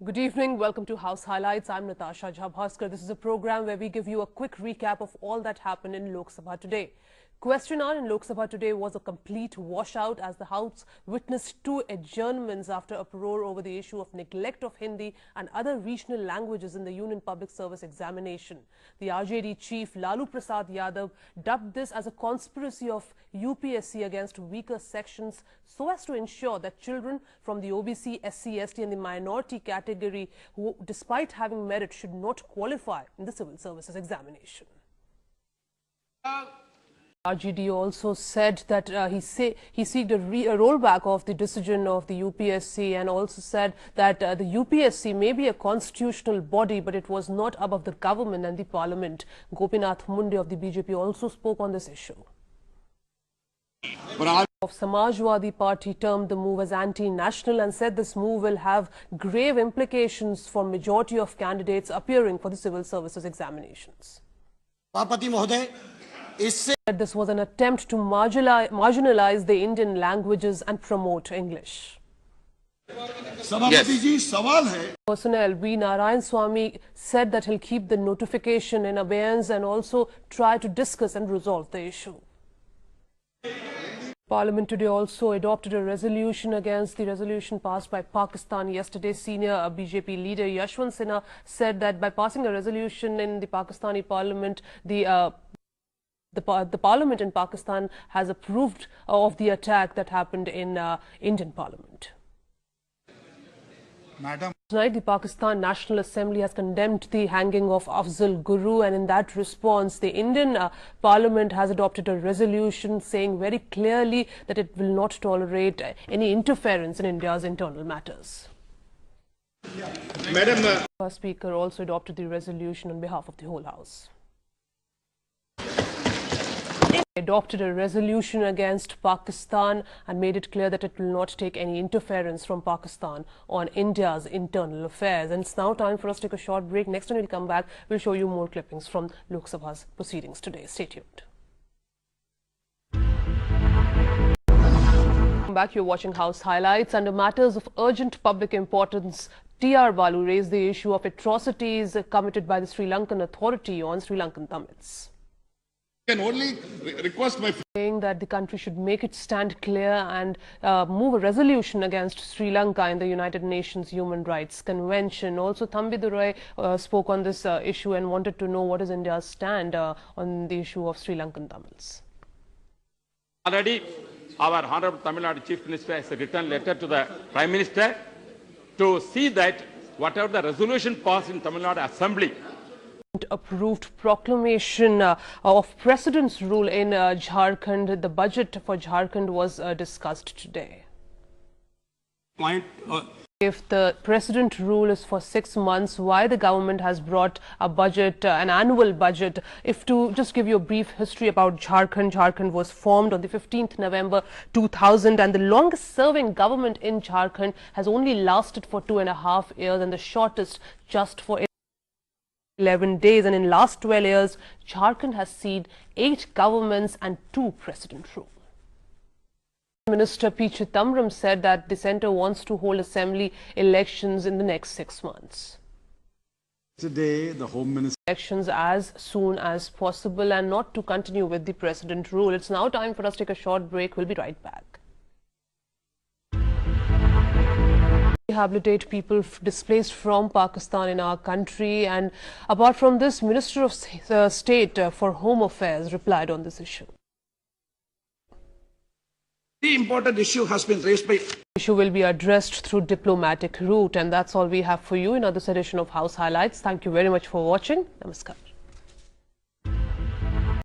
Good evening. Welcome to House Highlights. I'm Natasha Jha. This is a program where we give you a quick recap of all that happened in Lok Sabha today. Question hour in Lok Sabha today was a complete washout as the House witnessed two adjournments after uproar over the issue of neglect of Hindi and other regional languages in the Union Public Service examination. The RJD chief Lalu Prasad Yadav dubbed this as a conspiracy of UPSC against weaker sections so as to ensure that children from the OBC, SC, ST and the minority category who, despite having merit, should not qualify in the civil services examination. RJD also said that he seeked a rollback of the decision of the UPSC and also said that the UPSC may be a constitutional body, but it was not above the government and the parliament. Gopinath Munde of the BJP also spoke on this issue. Of Samajwadi Party termed the move as anti-national and said this move will have grave implications for majority of candidates appearing for the civil services examinations. This was an attempt to marginalize the Indian languages and promote English. Personnel V. Narayan Swamy said that he'll keep the notification in abeyance and also try to discuss and resolve the issue. Parliament today also adopted a resolution against the resolution passed by Pakistan yesterday. Senior BJP leader Yashwant Sinha said that by passing a resolution in the Pakistani parliament, the parliament in Pakistan has approved of the attack that happened in Indian parliament. Madam. Tonight, the Pakistan National Assembly has condemned the hanging of Afzal Guru, and in that response, the Indian Parliament has adopted a resolution saying very clearly that it will not tolerate any interference in India's internal matters. Madam. Our Speaker also adopted the resolution on behalf of the whole House. Adopted a resolution against Pakistan and made it clear that it will not take any interference from Pakistan on India's internal affairs. And it's now time for us to take a short break. Next time we'll come back, we'll show you more clippings from Lok Sabha's proceedings today. Stay tuned. Welcome back. You're watching House Highlights. Under matters of urgent public importance, T.R. Balu raised the issue of atrocities committed by the Sri Lankan Authority on Sri Lankan Tamils. Can only request my saying that the country should make its stand clear and move a resolution against Sri Lanka in the United Nations Human Rights Convention. Also, Thambi Durai spoke on this issue and wanted to know what is India's stand on the issue of Sri Lankan Tamils. Already, our Honorable Tamil Nadu Chief Minister has written a letter to the Prime Minister to see that whatever the resolution passed in Tamil Nadu Assembly, approved proclamation of President's rule in Jharkhand. The budget for Jharkhand was discussed today. If the President rule is for 6 months, why the government has brought a budget, an annual budget? If to just give you a brief history about Jharkhand, Jharkhand was formed on the 15th November 2000 and the longest serving government in Jharkhand has only lasted for 2.5 years and the shortest just for 11 days, and in last 12 years, Jharkhand has seen 8 governments and 2 president rule. Minister P. Chidambaram said that the centre wants to hold assembly elections in the next 6 months. Today, the Home Minister Elections as soon as possible and not to continue with the president rule. It's now time for us to take a short break. We'll be right back. Rehabilitate people displaced from Pakistan in our country, and apart from this, Minister of State for Home Affairs replied on this issue. The important issue has been raised by Issue will be addressed through diplomatic route, and that's all we have for you in this edition of House Highlights. Thank you very much for watching. Namaskar.